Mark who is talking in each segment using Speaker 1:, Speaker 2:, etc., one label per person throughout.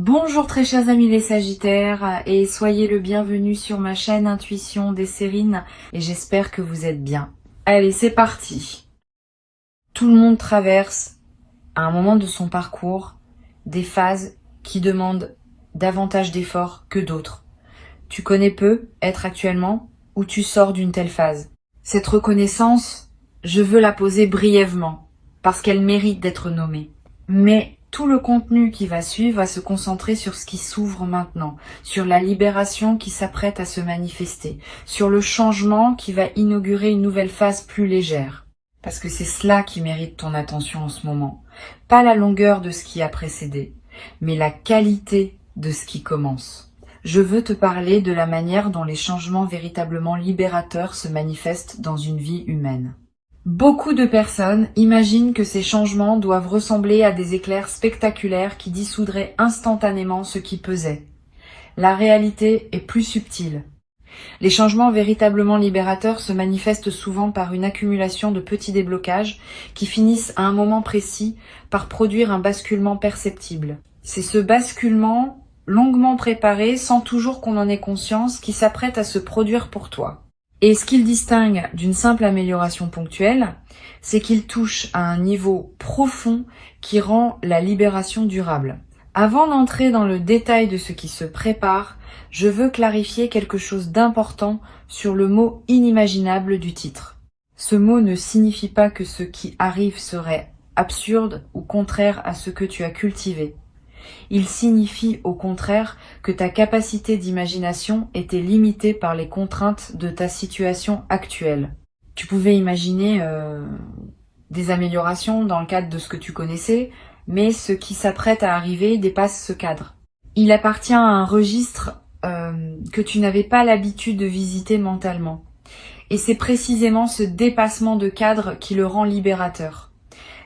Speaker 1: Bonjour très chers amis les Sagittaires et soyez le bienvenu sur ma chaîne Intuition des Sérines et j'espère que vous êtes bien. Allez, c'est parti. Tout le monde traverse à un moment de son parcours des phases qui demandent davantage d'efforts que d'autres. Tu connais peu être actuellement ou tu sors d'une telle phase. Cette reconnaissance, je veux la poser brièvement parce qu'elle mérite d'être nommée. Mais tout le contenu qui va suivre va se concentrer sur ce qui s'ouvre maintenant, sur la libération qui s'apprête à se manifester, sur le changement qui va inaugurer une nouvelle phase plus légère. Parce que c'est cela qui mérite ton attention en ce moment. Pas la longueur de ce qui a précédé, mais la qualité de ce qui commence. Je veux te parler de la manière dont les changements véritablement libérateurs se manifestent dans une vie humaine. Beaucoup de personnes imaginent que ces changements doivent ressembler à des éclairs spectaculaires qui dissoudraient instantanément ce qui pesait. La réalité est plus subtile. Les changements véritablement libérateurs se manifestent souvent par une accumulation de petits déblocages qui finissent à un moment précis par produire un basculement perceptible. C'est ce basculement longuement préparé, sans toujours qu'on en ait conscience, qui s'apprête à se produire pour toi. Et ce qu'il distingue d'une simple amélioration ponctuelle, c'est qu'il touche à un niveau profond qui rend la libération durable. Avant d'entrer dans le détail de ce qui se prépare, je veux clarifier quelque chose d'important sur le mot inimaginable du titre. Ce mot ne signifie pas que ce qui arrive serait absurde ou contraire à ce que tu as cultivé. Il signifie au contraire que ta capacité d'imagination était limitée par les contraintes de ta situation actuelle. Tu pouvais imaginer des améliorations dans le cadre de ce que tu connaissais, mais ce qui s'apprête à arriver dépasse ce cadre. Il appartient à un registre que tu n'avais pas l'habitude de visiter mentalement. Et c'est précisément ce dépassement de cadre qui le rend libérateur.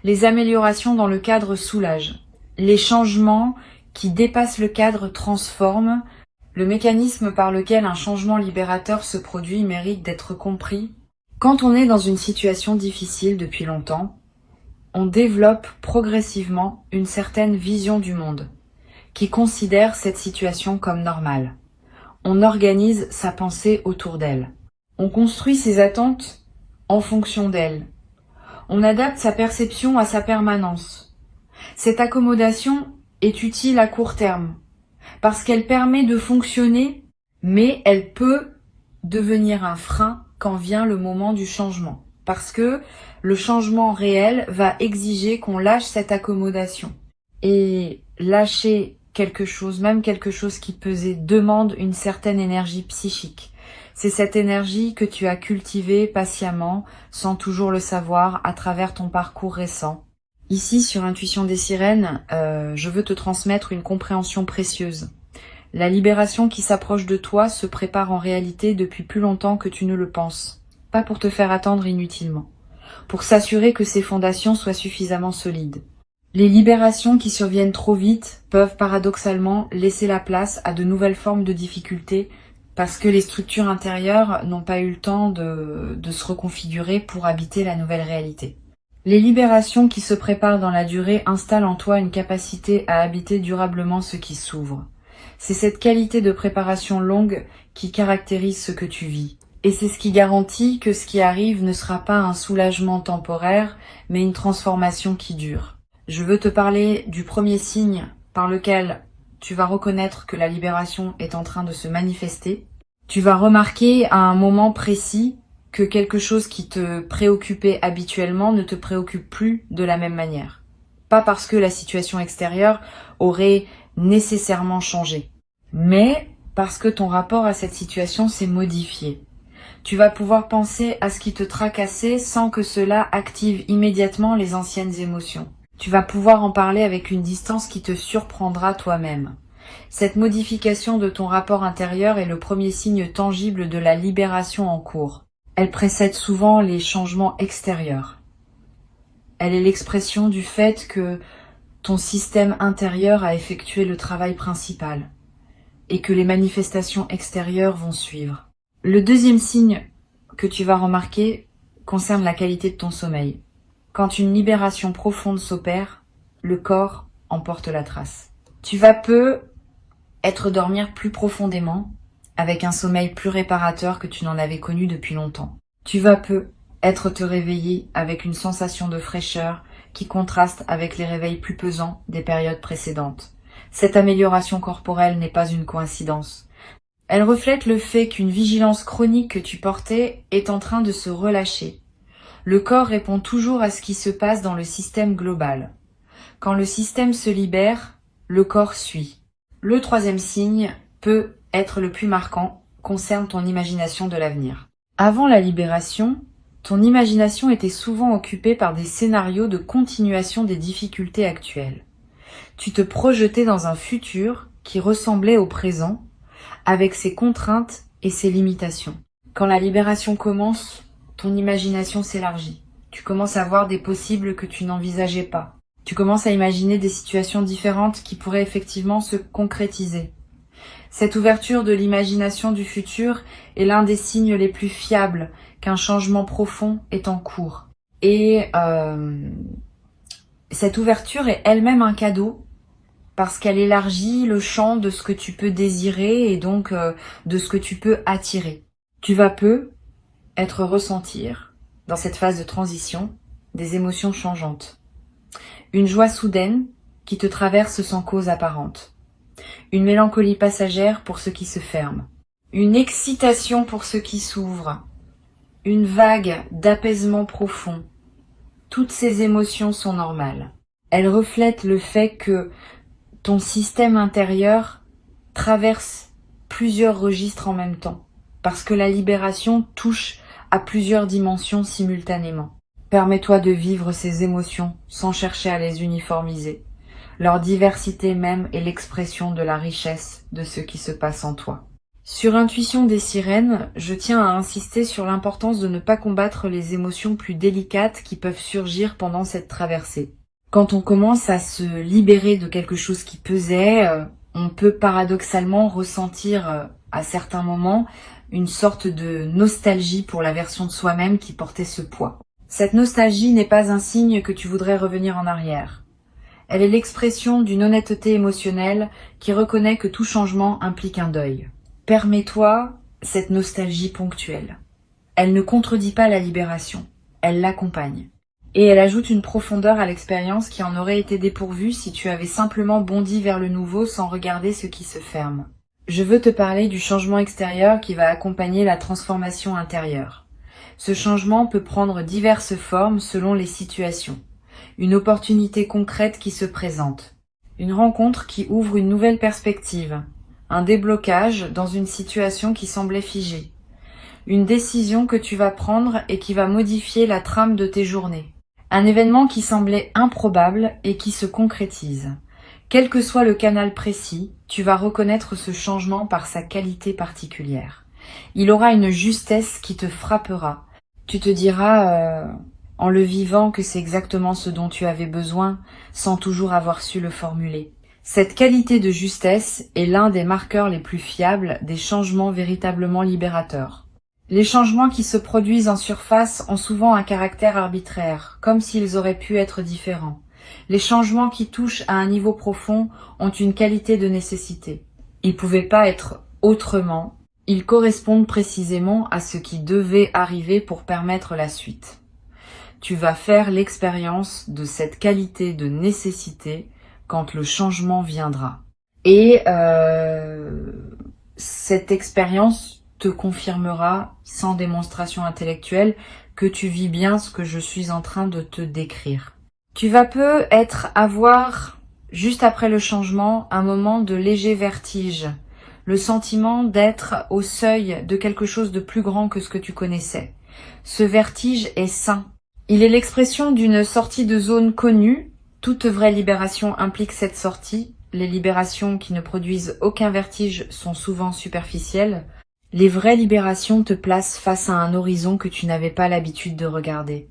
Speaker 1: Les améliorations dans le cadre soulagent. Les changements qui dépassent le cadre transforment. Le mécanisme par lequel un changement libérateur se produit mérite d'être compris. Quand on est dans une situation difficile depuis longtemps, on développe progressivement une certaine vision du monde, qui considère cette situation comme normale. On organise sa pensée autour d'elle. On construit ses attentes en fonction d'elle. On adapte sa perception à sa permanence. Cette accommodation est utile à court terme, parce qu'elle permet de fonctionner, mais elle peut devenir un frein quand vient le moment du changement, parce que le changement réel va exiger qu'on lâche cette accommodation. Et lâcher quelque chose, même quelque chose qui pesait, demande une certaine énergie psychique. C'est cette énergie que tu as cultivée patiemment, sans toujours le savoir, à travers ton parcours récent. Ici, sur Intuition des Sirènes, je veux te transmettre une compréhension précieuse. La libération qui s'approche de toi se prépare en réalité depuis plus longtemps que tu ne le penses. Pas pour te faire attendre inutilement. Pour s'assurer que ces fondations soient suffisamment solides. Les libérations qui surviennent trop vite peuvent paradoxalement laisser la place à de nouvelles formes de difficultés parce que les structures intérieures n'ont pas eu le temps de se reconfigurer pour habiter la nouvelle réalité. Les libérations qui se préparent dans la durée installent en toi une capacité à habiter durablement ce qui s'ouvre. C'est cette qualité de préparation longue qui caractérise ce que tu vis. Et c'est ce qui garantit que ce qui arrive ne sera pas un soulagement temporaire, mais une transformation qui dure. Je veux te parler du premier signe par lequel tu vas reconnaître que la libération est en train de se manifester. Tu vas remarquer à un moment précis que quelque chose qui te préoccupait habituellement ne te préoccupe plus de la même manière. Pas parce que la situation extérieure aurait nécessairement changé, mais parce que ton rapport à cette situation s'est modifié. Tu vas pouvoir penser à ce qui te tracassait sans que cela active immédiatement les anciennes émotions. Tu vas pouvoir en parler avec une distance qui te surprendra toi-même. Cette modification de ton rapport intérieur est le premier signe tangible de la libération en cours. Elle précède souvent les changements extérieurs. Elle est l'expression du fait que ton système intérieur a effectué le travail principal et que les manifestations extérieures vont suivre. Le deuxième signe que tu vas remarquer concerne la qualité de ton sommeil. Quand une libération profonde s'opère, le corps en porte la trace. Tu vas peu être dormir plus profondément, avec un sommeil plus réparateur que tu n'en avais connu depuis longtemps. Tu vas peu être te réveiller avec une sensation de fraîcheur qui contraste avec les réveils plus pesants des périodes précédentes. Cette amélioration corporelle n'est pas une coïncidence. Elle reflète le fait qu'une vigilance chronique que tu portais est en train de se relâcher. Le corps répond toujours à ce qui se passe dans le système global. Quand le système se libère, le corps suit. Le troisième signe peut être le plus marquant, concerne ton imagination de l'avenir. Avant la libération, ton imagination était souvent occupée par des scénarios de continuation des difficultés actuelles. Tu te projetais dans un futur qui ressemblait au présent, avec ses contraintes et ses limitations. Quand la libération commence, ton imagination s'élargit. Tu commences à voir des possibles que tu n'envisageais pas. Tu commences à imaginer des situations différentes qui pourraient effectivement se concrétiser. Cette ouverture de l'imagination du futur est l'un des signes les plus fiables qu'un changement profond est en cours. Et cette ouverture est elle-même un cadeau parce qu'elle élargit le champ de ce que tu peux désirer et donc de ce que tu peux attirer. Tu vas peu être ressentir, dans cette phase de transition, des émotions changeantes. Une joie soudaine qui te traverse sans cause apparente. Une mélancolie passagère pour ce qui se ferme. Une excitation pour ce qui s'ouvre. Une vague d'apaisement profond. Toutes ces émotions sont normales. Elles reflètent le fait que ton système intérieur traverse plusieurs registres en même temps, parce que la libération touche à plusieurs dimensions simultanément. Permets-toi de vivre ces émotions sans chercher à les uniformiser. Leur diversité même est l'expression de la richesse de ce qui se passe en toi. Sur Intuition des sirènes, je tiens à insister sur l'importance de ne pas combattre les émotions plus délicates qui peuvent surgir pendant cette traversée. Quand on commence à se libérer de quelque chose qui pesait, on peut paradoxalement ressentir à certains moments une sorte de nostalgie pour la version de soi-même qui portait ce poids. Cette nostalgie n'est pas un signe que tu voudrais revenir en arrière. Elle est l'expression d'une honnêteté émotionnelle qui reconnaît que tout changement implique un deuil. Permets-toi cette nostalgie ponctuelle. Elle ne contredit pas la libération, elle l'accompagne. Et elle ajoute une profondeur à l'expérience qui en aurait été dépourvue si tu avais simplement bondi vers le nouveau sans regarder ce qui se ferme. Je veux te parler du changement extérieur qui va accompagner la transformation intérieure. Ce changement peut prendre diverses formes selon les situations. Une opportunité concrète qui se présente. Une rencontre qui ouvre une nouvelle perspective. Un déblocage dans une situation qui semblait figée. Une décision que tu vas prendre et qui va modifier la trame de tes journées. Un événement qui semblait improbable et qui se concrétise. Quel que soit le canal précis, tu vas reconnaître ce changement par sa qualité particulière. Il aura une justesse qui te frappera. Tu te diras, en le vivant, que c'est exactement ce dont tu avais besoin, sans toujours avoir su le formuler. Cette qualité de justesse est l'un des marqueurs les plus fiables des changements véritablement libérateurs. Les changements qui se produisent en surface ont souvent un caractère arbitraire, comme s'ils auraient pu être différents. Les changements qui touchent à un niveau profond ont une qualité de nécessité. Ils ne pouvaient pas être autrement. Ils correspondent précisément à ce qui devait arriver pour permettre la suite. Tu vas faire l'expérience de cette qualité de nécessité quand le changement viendra. Et cette expérience te confirmera, sans démonstration intellectuelle, que tu vis bien ce que je suis en train de te décrire. Tu vas avoir, juste après le changement, un moment de léger vertige, le sentiment d'être au seuil de quelque chose de plus grand que ce que tu connaissais. Ce vertige est sain. Il est l'expression d'une sortie de zone connue. Toute vraie libération implique cette sortie. Les libérations qui ne produisent aucun vertige sont souvent superficielles. Les vraies libérations te placent face à un horizon que tu n'avais pas l'habitude de regarder.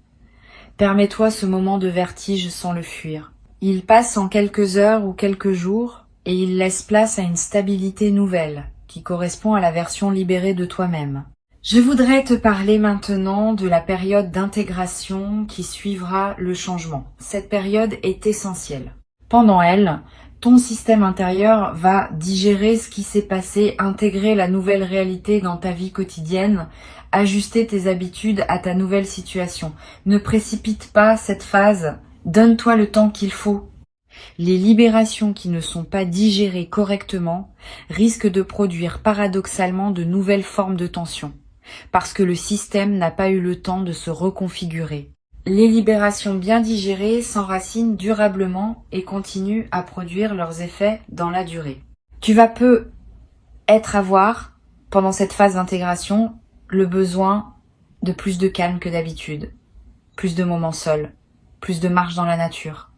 Speaker 1: Permets-toi ce moment de vertige sans le fuir. Il passe en quelques heures ou quelques jours et il laisse place à une stabilité nouvelle qui correspond à la version libérée de toi-même. Je voudrais te parler maintenant de la période d'intégration qui suivra le changement. Cette période est essentielle. Pendant elle, Ton système intérieur va digérer ce qui s'est passé, intégrer la nouvelle réalité dans ta vie quotidienne, ajuster tes habitudes à ta nouvelle situation. Ne précipite pas cette phase, donne-toi le temps qu'il faut. Les libérations qui ne sont pas digérées correctement risquent de produire paradoxalement de nouvelles formes de tension, parce que le système n'a pas eu le temps de se reconfigurer. Les libérations bien digérées s'enracinent durablement et continuent à produire leurs effets dans la durée. Tu vas avoir, pendant cette phase d'intégration, le besoin de plus de calme que d'habitude, plus de moments seuls, plus de marche dans la nature,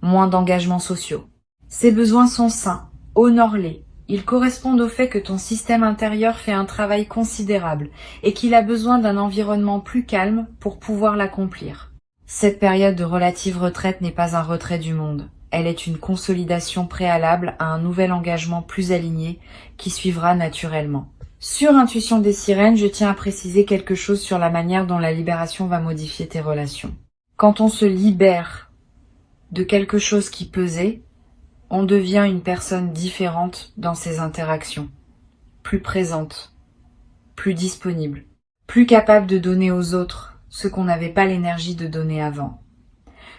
Speaker 1: moins d'engagements sociaux. Ces besoins sont sains, honore-les. Ils correspondent au fait que ton système intérieur fait un travail considérable et qu'il a besoin d'un environnement plus calme pour pouvoir l'accomplir. Cette période de relative retraite n'est pas un retrait du monde. Elle est une consolidation préalable à un nouvel engagement plus aligné qui suivra naturellement. Sur Intuition des sirènes, je tiens à préciser quelque chose sur la manière dont la libération va modifier tes relations. Quand on se libère de quelque chose qui pesait, on devient une personne différente dans ses interactions, plus présente, plus disponible, plus capable de donner aux autres ce qu'on n'avait pas l'énergie de donner avant.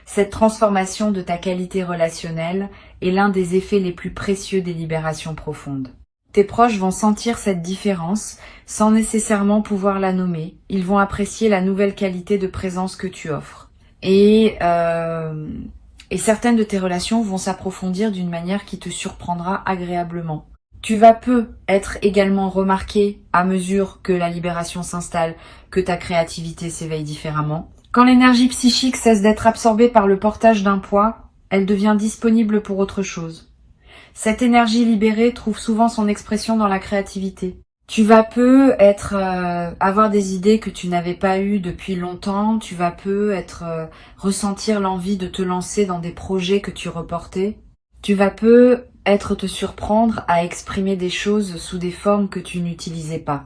Speaker 1: Cette transformation de ta qualité relationnelle est l'un des effets les plus précieux des libérations profondes. Tes proches vont sentir cette différence sans nécessairement pouvoir la nommer. Ils vont apprécier la nouvelle qualité de présence que tu offres. Et certaines de tes relations vont s'approfondir d'une manière qui te surprendra agréablement. Tu vas être également remarqué à mesure que la libération s'installe, que ta créativité s'éveille différemment. Quand l'énergie psychique cesse d'être absorbée par le portage d'un poids, elle devient disponible pour autre chose. Cette énergie libérée trouve souvent son expression dans la créativité. Tu vas avoir des idées que tu n'avais pas eues depuis longtemps. Tu vas ressentir l'envie de te lancer dans des projets que tu reportais. Tu vas te surprendre à exprimer des choses sous des formes que tu n'utilisais pas.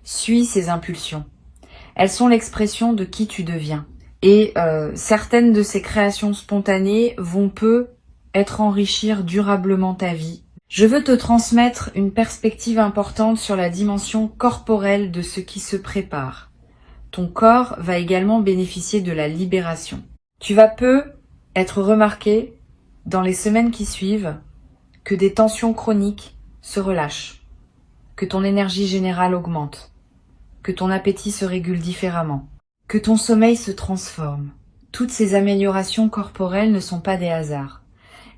Speaker 1: Suis ces impulsions. Elles sont l'expression de qui tu deviens. Et certaines de ces créations spontanées vont enrichir durablement ta vie. Je veux te transmettre une perspective importante sur la dimension corporelle de ce qui se prépare. Ton corps va également bénéficier de la libération. Tu vas être remarqué dans les semaines qui suivent que des tensions chroniques se relâchent, que ton énergie générale augmente, que ton appétit se régule différemment, que ton sommeil se transforme. Toutes ces améliorations corporelles ne sont pas des hasards.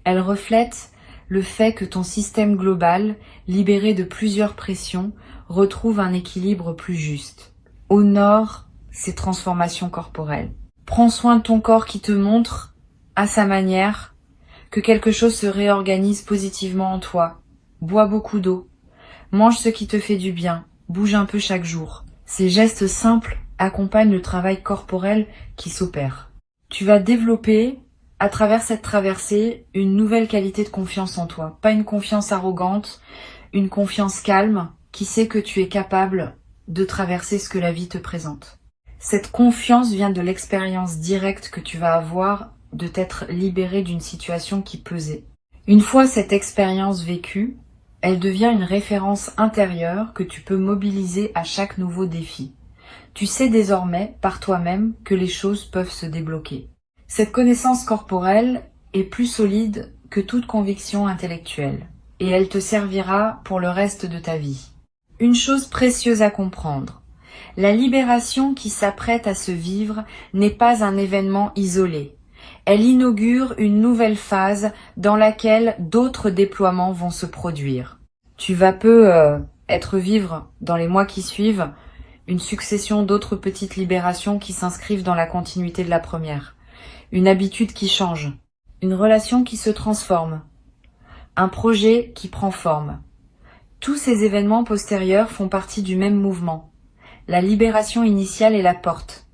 Speaker 1: Elles reflètent le fait que ton système global, libéré de plusieurs pressions, retrouve un équilibre plus juste. Honore ces transformations corporelles. Prends soin de ton corps qui te montre, à sa manière, que quelque chose se réorganise positivement en toi. Bois beaucoup d'eau. Mange ce qui te fait du bien. Bouge un peu chaque jour. Ces gestes simples accompagnent le travail corporel qui s'opère. Tu vas développer, à travers cette traversée, une nouvelle qualité de confiance en toi. Pas une confiance arrogante, une confiance calme qui sait que tu es capable de traverser ce que la vie te présente. Cette confiance vient de l'expérience directe que tu vas avoir de t'être libéré d'une situation qui pesait. Une fois cette expérience vécue, elle devient une référence intérieure que tu peux mobiliser à chaque nouveau défi. Tu sais désormais, par toi-même, que les choses peuvent se débloquer. Cette connaissance corporelle est plus solide que toute conviction intellectuelle, et elle te servira pour le reste de ta vie. Une chose précieuse à comprendre, la libération qui s'apprête à se vivre n'est pas un événement isolé. Elle inaugure une nouvelle phase dans laquelle d'autres déploiements vont se produire. Tu vas vivre dans les mois qui suivent une succession d'autres petites libérations qui s'inscrivent dans la continuité de la première. Une habitude qui change, une relation qui se transforme, un projet qui prend forme. Tous ces événements postérieurs font partie du même mouvement. La libération initiale est la porte.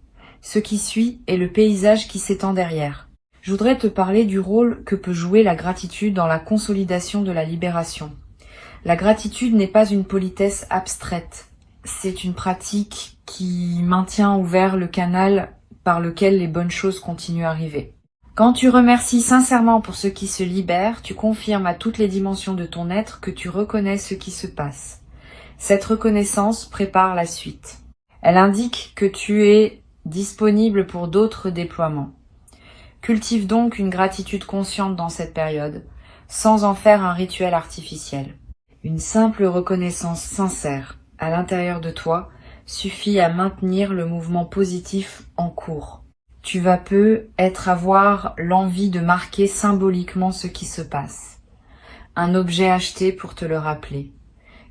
Speaker 1: Ce qui suit est le paysage qui s'étend derrière. Je voudrais te parler du rôle que peut jouer la gratitude dans la consolidation de la libération. La gratitude n'est pas une politesse abstraite. C'est une pratique qui maintient ouvert le canal par lequel les bonnes choses continuent à arriver. Quand tu remercies sincèrement pour ce qui se libère, tu confirmes à toutes les dimensions de ton être que tu reconnais ce qui se passe. Cette reconnaissance prépare la suite. Elle indique que tu es disponible pour d'autres déploiements. Cultive donc une gratitude consciente dans cette période, sans en faire un rituel artificiel. Une simple reconnaissance sincère à l'intérieur de toi suffit à maintenir le mouvement positif en cours. Tu vas avoir l'envie de marquer symboliquement ce qui se passe. Un objet acheté pour te le rappeler.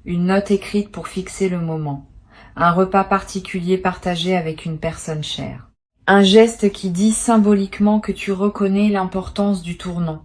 Speaker 1: Une note écrite pour fixer le moment. Un repas particulier partagé avec une personne chère. Un geste qui dit symboliquement que tu reconnais l'importance du tournant.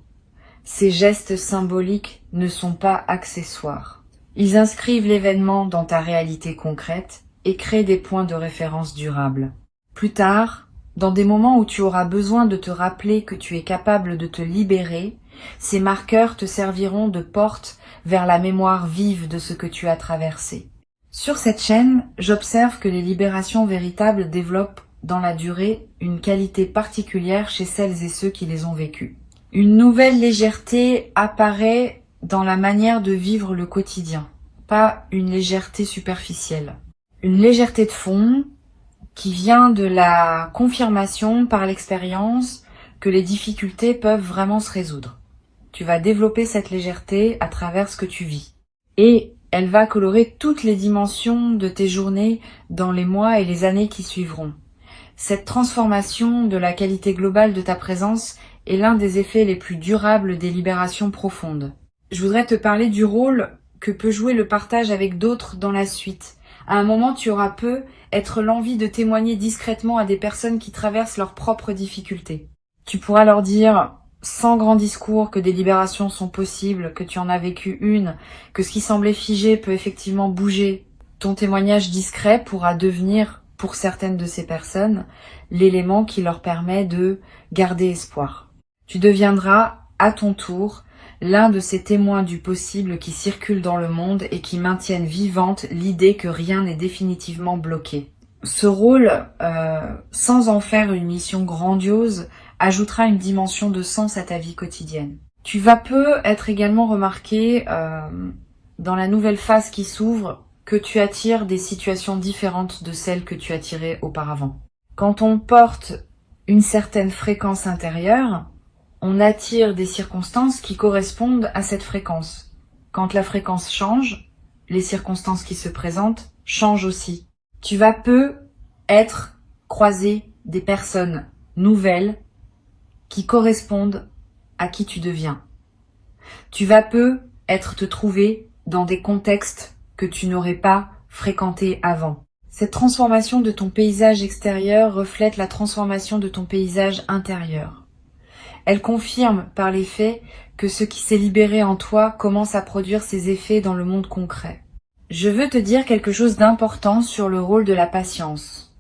Speaker 1: Ces gestes symboliques ne sont pas accessoires. Ils inscrivent l'événement dans ta réalité concrète et créent des points de référence durables. Plus tard, dans des moments où tu auras besoin de te rappeler que tu es capable de te libérer, ces marqueurs te serviront de porte vers la mémoire vive de ce que tu as traversé. Sur cette chaîne, j'observe que les libérations véritables développent dans la durée une qualité particulière chez celles et ceux qui les ont vécues. Une nouvelle légèreté apparaît dans la manière de vivre le quotidien, pas une légèreté superficielle. Une légèreté de fond qui vient de la confirmation par l'expérience que les difficultés peuvent vraiment se résoudre. Tu vas développer cette légèreté à travers ce que tu vis. Et elle va colorer toutes les dimensions de tes journées dans les mois et les années qui suivront. Cette transformation de la qualité globale de ta présence est l'un des effets les plus durables des libérations profondes. Je voudrais te parler du rôle que peut jouer le partage avec d'autres dans la suite. À un moment, tu auras être l'envie de témoigner discrètement à des personnes qui traversent leurs propres difficultés. Tu pourras leur dire, sans grand discours, que des libérations sont possibles, que tu en as vécu une, que ce qui semblait figé peut effectivement bouger. Ton témoignage discret pourra devenir, pour certaines de ces personnes, l'élément qui leur permet de garder espoir. Tu deviendras, à ton tour, l'un de ces témoins du possible qui circulent dans le monde et qui maintiennent vivante l'idée que rien n'est définitivement bloqué. Ce rôle, sans en faire une mission grandiose, ajoutera une dimension de sens à ta vie quotidienne. Tu vas être également remarqué dans la nouvelle phase qui s'ouvre que tu attires des situations différentes de celles que tu attirais auparavant. Quand on porte une certaine fréquence intérieure, on attire des circonstances qui correspondent à cette fréquence. Quand la fréquence change, les circonstances qui se présentent changent aussi. Tu vas être croisé des personnes nouvelles qui correspondent à qui tu deviens. Tu vas te trouver dans des contextes que tu n'aurais pas fréquentés avant. Cette transformation de ton paysage extérieur reflète la transformation de ton paysage intérieur. Elle confirme par les faits que ce qui s'est libéré en toi commence à produire ses effets dans le monde concret. Je veux te dire quelque chose d'important sur le rôle de la patience.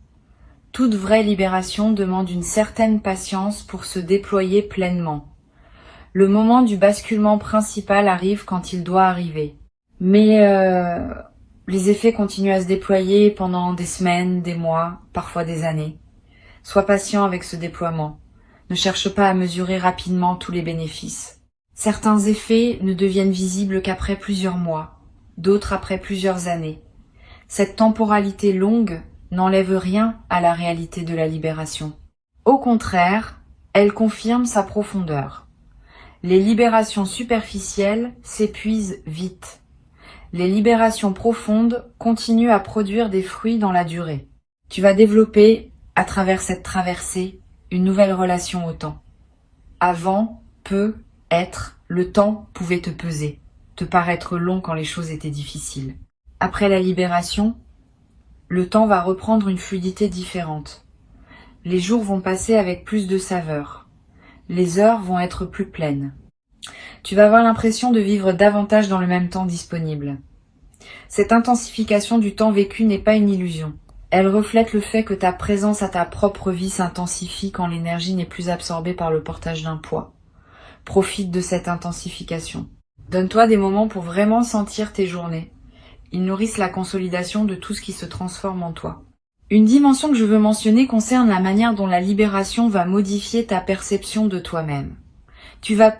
Speaker 1: Toute vraie libération demande une certaine patience pour se déployer pleinement. Le moment du basculement principal arrive quand il doit arriver. Mais les effets continuent à se déployer pendant des semaines, des mois, parfois des années. Sois patient avec ce déploiement. Ne cherche pas à mesurer rapidement tous les bénéfices. Certains effets ne deviennent visibles qu'après plusieurs mois, d'autres après plusieurs années. Cette temporalité longue n'enlève rien à la réalité de la libération. Au contraire, elle confirme sa profondeur. Les libérations superficielles s'épuisent vite. Les libérations profondes continuent à produire des fruits dans la durée. Tu vas développer, à travers cette traversée, une nouvelle relation au temps. Avant, le temps pouvait te peser, te paraître long quand les choses étaient difficiles. Après la libération, le temps va reprendre une fluidité différente. Les jours vont passer avec plus de saveur. Les heures vont être plus pleines. Tu vas avoir l'impression de vivre davantage dans le même temps disponible. Cette intensification du temps vécu n'est pas une illusion. Elle reflète le fait que ta présence à ta propre vie s'intensifie quand l'énergie n'est plus absorbée par le portage d'un poids. Profite de cette intensification. Donne-toi des moments pour vraiment sentir tes journées. Ils nourrissent la consolidation de tout ce qui se transforme en toi. Une dimension que je veux mentionner concerne la manière dont la libération va modifier ta perception de toi-même. Tu vas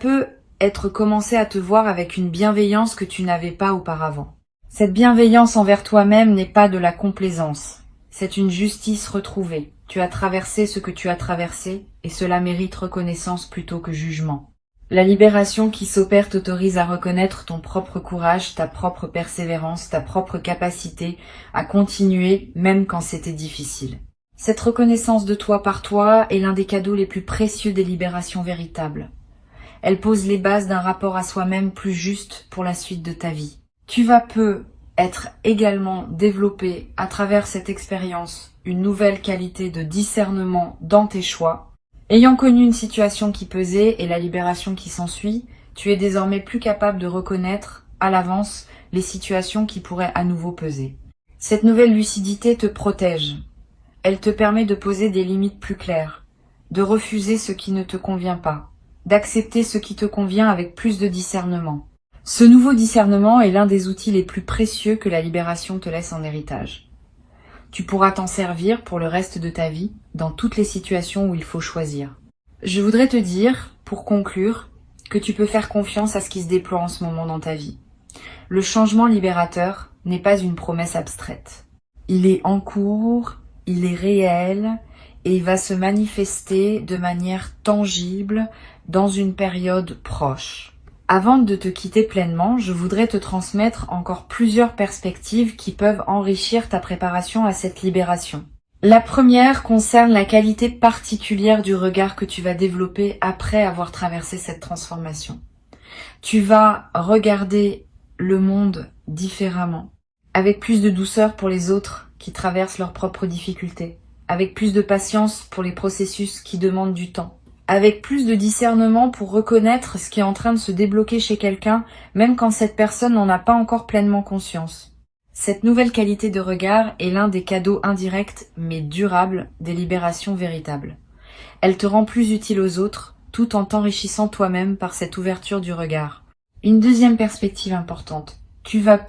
Speaker 1: être commencé à te voir avec une bienveillance que tu n'avais pas auparavant. Cette bienveillance envers toi-même n'est pas de la complaisance, c'est une justice retrouvée. Tu as traversé ce que tu as traversé et cela mérite reconnaissance plutôt que jugement. La libération qui s'opère t'autorise à reconnaître ton propre courage, ta propre persévérance, ta propre capacité à continuer même quand c'était difficile. Cette reconnaissance de toi par toi est l'un des cadeaux les plus précieux des libérations véritables. Elle pose les bases d'un rapport à soi-même plus juste pour la suite de ta vie. Tu vas être également développé à travers cette expérience une nouvelle qualité de discernement dans tes choix. Ayant connu une situation qui pesait et la libération qui s'ensuit, tu es désormais plus capable de reconnaître à l'avance les situations qui pourraient à nouveau peser. Cette nouvelle lucidité te protège. Elle te permet de poser des limites plus claires, de refuser ce qui ne te convient pas, d'accepter ce qui te convient avec plus de discernement. Ce nouveau discernement est l'un des outils les plus précieux que la libération te laisse en héritage. Tu pourras t'en servir pour le reste de ta vie, dans toutes les situations où il faut choisir. Je voudrais te dire, pour conclure, que tu peux faire confiance à ce qui se déploie en ce moment dans ta vie. Le changement libérateur n'est pas une promesse abstraite. Il est en cours, il est réel, et il va se manifester de manière tangible dans une période proche. Avant de te quitter pleinement, je voudrais te transmettre encore plusieurs perspectives qui peuvent enrichir ta préparation à cette libération. La première concerne la qualité particulière du regard que tu vas développer après avoir traversé cette transformation. Tu vas regarder le monde différemment, avec plus de douceur pour les autres qui traversent leurs propres difficultés, avec plus de patience pour les processus qui demandent du temps, avec plus de discernement pour reconnaître ce qui est en train de se débloquer chez quelqu'un, même quand cette personne n'en a pas encore pleinement conscience. Cette nouvelle qualité de regard est l'un des cadeaux indirects mais durables des libérations véritables. Elle te rend plus utile aux autres, tout en t'enrichissant toi-même par cette ouverture du regard. Une deuxième perspective importante. Tu vas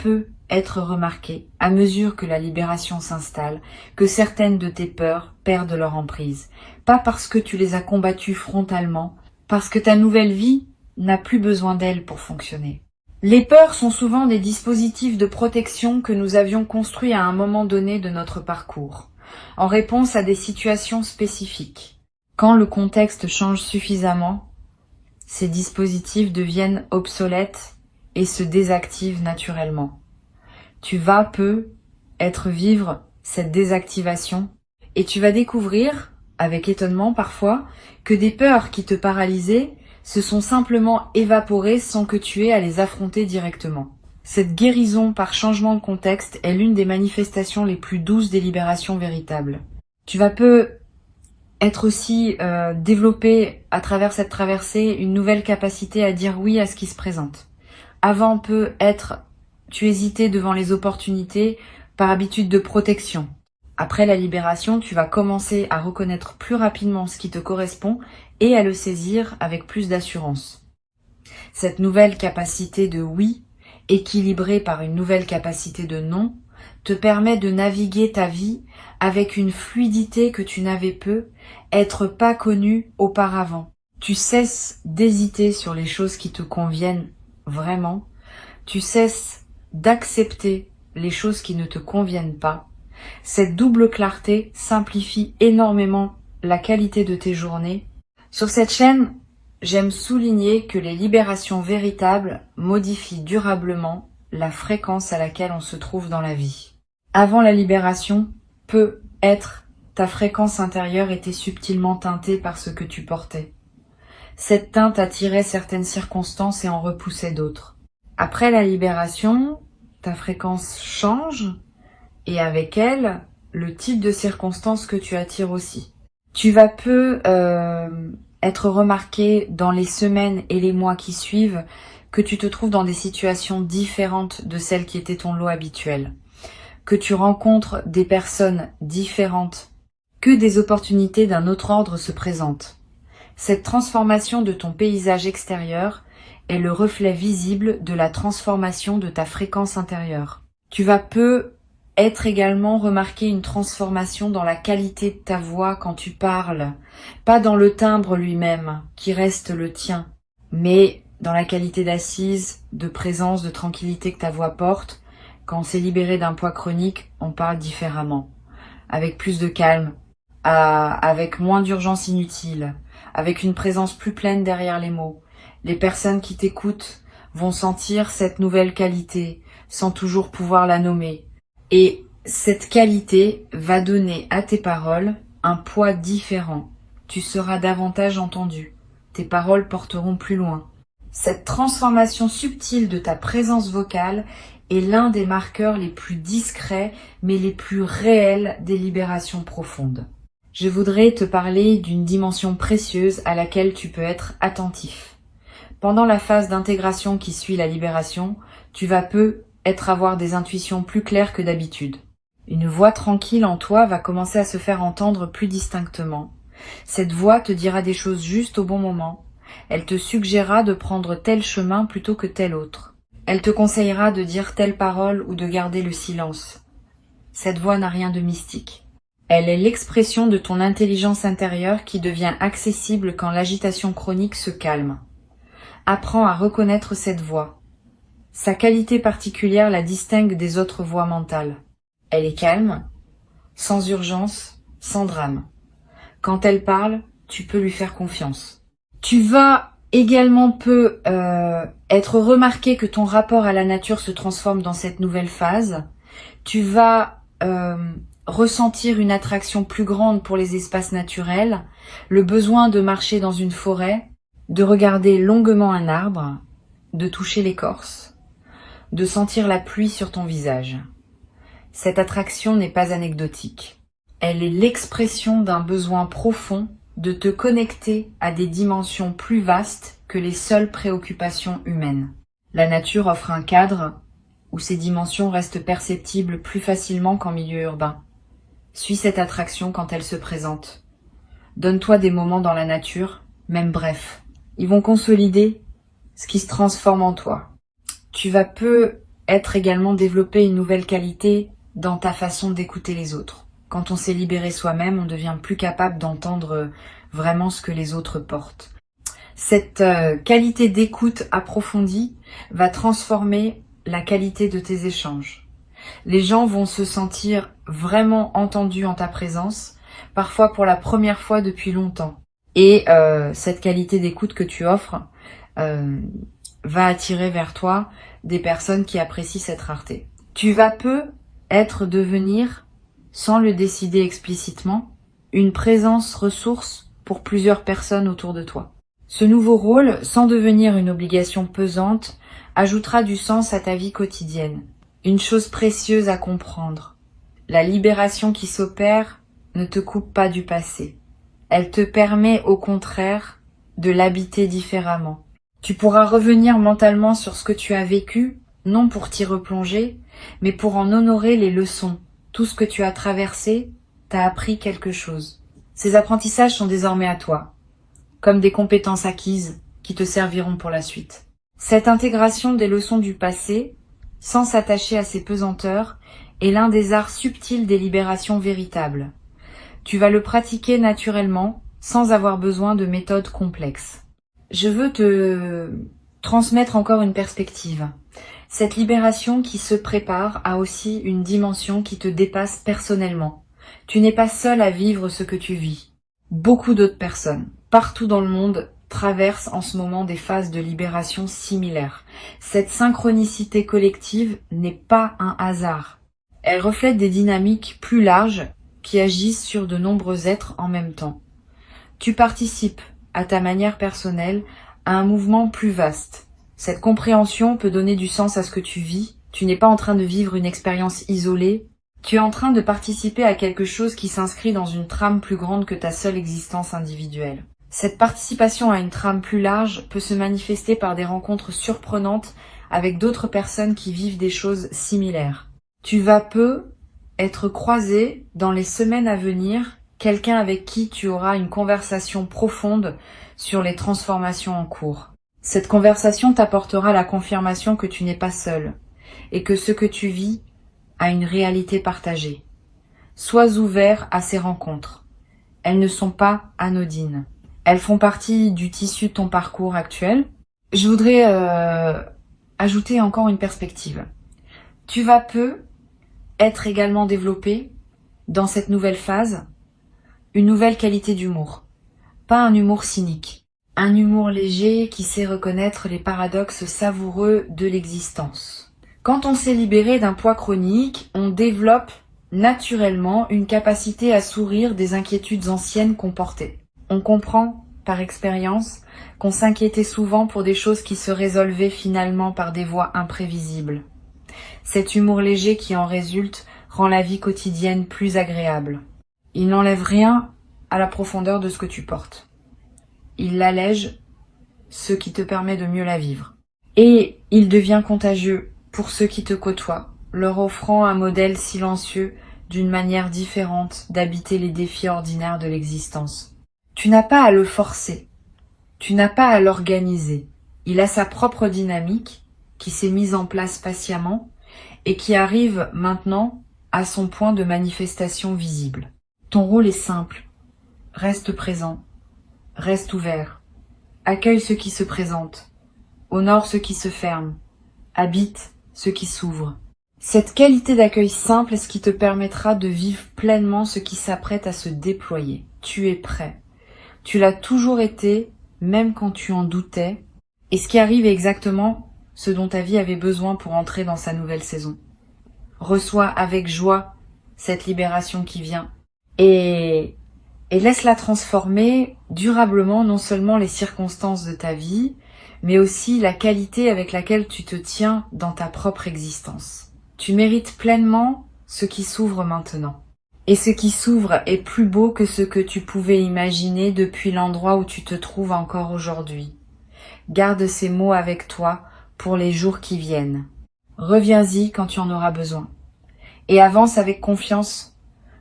Speaker 1: être remarqué à mesure que la libération s'installe, que certaines de tes peurs perdent leur emprise. Pas parce que tu les as combattues frontalement, parce que ta nouvelle vie n'a plus besoin d'elles pour fonctionner. Les peurs sont souvent des dispositifs de protection que nous avions construits à un moment donné de notre parcours, en réponse à des situations spécifiques. Quand le contexte change suffisamment, ces dispositifs deviennent obsolètes et se désactivent naturellement. Tu vas vivre cette désactivation et tu vas découvrir, avec étonnement parfois, que des peurs qui te paralysaient se sont simplement évaporées sans que tu aies à les affronter directement. Cette guérison par changement de contexte est l'une des manifestations les plus douces des libérations véritables. Tu vas être aussi développé à travers cette traversée une nouvelle capacité à dire oui à ce qui se présente. Avant tu hésitais devant les opportunités par habitude de protection. Après la libération, tu vas commencer à reconnaître plus rapidement ce qui te correspond et à le saisir avec plus d'assurance. Cette nouvelle capacité de oui, équilibrée par une nouvelle capacité de non, te permet de naviguer ta vie avec une fluidité que tu n'avais être pas connue auparavant. Tu cesses d'hésiter sur les choses qui te conviennent vraiment. Tu cesses d'accepter les choses qui ne te conviennent pas. Cette double clarté simplifie énormément la qualité de tes journées. Sur cette chaîne, j'aime souligner que les libérations véritables modifient durablement la fréquence à laquelle on se trouve dans la vie. Avant la libération, ta fréquence intérieure était subtilement teintée par ce que tu portais. Cette teinte attirait certaines circonstances et en repoussait d'autres. Après la libération, ta fréquence change et avec elle, le type de circonstances que tu attires aussi. Tu vas être remarqué dans les semaines et les mois qui suivent que tu te trouves dans des situations différentes de celles qui étaient ton lot habituel, que tu rencontres des personnes différentes, que des opportunités d'un autre ordre se présentent. Cette transformation de ton paysage extérieur est le reflet visible de la transformation de ta fréquence intérieure. Tu vas être également remarquer une transformation dans la qualité de ta voix quand tu parles, pas dans le timbre lui-même, qui reste le tien, mais dans la qualité d'assise, de présence, de tranquillité que ta voix porte. Quand on s'est libéré d'un poids chronique, on parle différemment, avec plus de calme, avec moins d'urgence inutile, avec une présence plus pleine derrière les mots. Les personnes qui t'écoutent vont sentir cette nouvelle qualité, sans toujours pouvoir la nommer. Et cette qualité va donner à tes paroles un poids différent. Tu seras davantage entendu. Tes paroles porteront plus loin. Cette transformation subtile de ta présence vocale est l'un des marqueurs les plus discrets mais les plus réels des libérations profondes. Je voudrais te parler d'une dimension précieuse à laquelle tu peux être attentif. Pendant la phase d'intégration qui suit la libération, tu vas avoir des intuitions plus claires que d'habitude. Une voix tranquille en toi va commencer à se faire entendre plus distinctement. Cette voix te dira des choses justes au bon moment. Elle te suggérera de prendre tel chemin plutôt que tel autre. Elle te conseillera de dire telle parole ou de garder le silence. Cette voix n'a rien de mystique. Elle est l'expression de ton intelligence intérieure qui devient accessible quand l'agitation chronique se calme. Apprends à reconnaître cette voix. Sa qualité particulière la distingue des autres voix mentales. Elle est calme, sans urgence, sans drame. Quand elle parle, tu peux lui faire confiance. Tu vas également être remarqué que ton rapport à la nature se transforme dans cette nouvelle phase. Tu vas ressentir une attraction plus grande pour les espaces naturels, le besoin de marcher dans une forêt, de regarder longuement un arbre, de toucher l'écorce, de sentir la pluie sur ton visage. Cette attraction n'est pas anecdotique. Elle est l'expression d'un besoin profond de te connecter à des dimensions plus vastes que les seules préoccupations humaines. La nature offre un cadre où ces dimensions restent perceptibles plus facilement qu'en milieu urbain. Suis cette attraction quand elle se présente. Donne-toi des moments dans la nature, même brefs. Ils vont consolider ce qui se transforme en toi. Tu vas être également développer une nouvelle qualité dans ta façon d'écouter les autres. Quand on s'est libéré soi-même, on devient plus capable d'entendre vraiment ce que les autres portent. Cette qualité d'écoute approfondie va transformer la qualité de tes échanges. Les gens vont se sentir vraiment entendus en ta présence, parfois pour la première fois depuis longtemps. Et cette qualité d'écoute que tu offres va attirer vers toi des personnes qui apprécient cette rareté. Tu vas devenir, sans le décider explicitement, une présence ressource pour plusieurs personnes autour de toi. Ce nouveau rôle, sans devenir une obligation pesante, ajoutera du sens à ta vie quotidienne. Une chose précieuse à comprendre. La libération qui s'opère ne te coupe pas du passé. Elle te permet au contraire de l'habiter différemment. Tu pourras revenir mentalement sur ce que tu as vécu, non pour t'y replonger, mais pour en honorer les leçons. Tout ce que tu as traversé t'a appris quelque chose. Ces apprentissages sont désormais à toi, comme des compétences acquises qui te serviront pour la suite. Cette intégration des leçons du passé, sans s'attacher à ses pesanteurs, est l'un des arts subtils des libérations véritables. Tu vas le pratiquer naturellement, sans avoir besoin de méthodes complexes. Je veux te transmettre encore une perspective. Cette libération qui se prépare a aussi une dimension qui te dépasse personnellement. Tu n'es pas seul à vivre ce que tu vis. Beaucoup d'autres personnes, partout dans le monde, traversent en ce moment des phases de libération similaires. Cette synchronicité collective n'est pas un hasard. Elle reflète des dynamiques plus larges qui agissent sur de nombreux êtres en même temps. Tu participes, à ta manière personnelle, à un mouvement plus vaste. Cette compréhension peut donner du sens à ce que tu vis. Tu n'es pas en train de vivre une expérience isolée. Tu es en train de participer à quelque chose qui s'inscrit dans une trame plus grande que ta seule existence individuelle. Cette participation à une trame plus large peut se manifester par des rencontres surprenantes avec d'autres personnes qui vivent des choses similaires. Tu vas être croisé dans les semaines à venir, quelqu'un avec qui tu auras une conversation profonde sur les transformations en cours. Cette conversation t'apportera la confirmation que tu n'es pas seul et que ce que tu vis à une réalité partagée. Sois ouvert à ces rencontres. Elles ne sont pas anodines. Elles font partie du tissu de ton parcours actuel. Je voudrais ajouter encore une perspective. Tu vas peu être également développé dans cette nouvelle phase une nouvelle qualité d'humour. Pas un humour cynique. Un humour léger qui sait reconnaître les paradoxes savoureux de l'existence. Quand on s'est libéré d'un poids chronique, on développe naturellement une capacité à sourire des inquiétudes anciennes qu'on portait. On comprend, par expérience, qu'on s'inquiétait souvent pour des choses qui se résolvaient finalement par des voies imprévisibles. Cet humour léger qui en résulte rend la vie quotidienne plus agréable. Il n'enlève rien à la profondeur de ce que tu portes. Il l'allège, ce qui te permet de mieux la vivre. Et il devient contagieux pour ceux qui te côtoient, leur offrant un modèle silencieux d'une manière différente d'habiter les défis ordinaires de l'existence. Tu n'as pas à le forcer, tu n'as pas à l'organiser. Il a sa propre dynamique qui s'est mise en place patiemment et qui arrive maintenant à son point de manifestation visible. Ton rôle est simple. Reste présent, reste ouvert, accueille ceux qui se présentent, honore ceux qui se ferment, habite ceux qui s'ouvrent. Cette qualité d'accueil simple est ce qui te permettra de vivre pleinement ce qui s'apprête à se déployer. Tu es prêt. Tu l'as toujours été, même quand tu en doutais, et ce qui arrive est exactement ce dont ta vie avait besoin pour entrer dans sa nouvelle saison. Reçois avec joie cette libération qui vient et laisse-la transformer durablement non seulement les circonstances de ta vie, mais aussi la qualité avec laquelle tu te tiens dans ta propre existence. Tu mérites pleinement ce qui s'ouvre maintenant. Et ce qui s'ouvre est plus beau que ce que tu pouvais imaginer depuis l'endroit où tu te trouves encore aujourd'hui. Garde ces mots avec toi pour les jours qui viennent. Reviens-y quand tu en auras besoin. Et avance avec confiance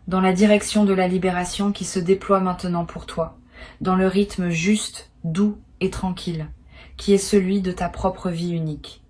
Speaker 1: dans la direction de la libération qui se déploie maintenant pour toi, dans le rythme juste, doux et tranquille, qui est celui de ta propre vie unique.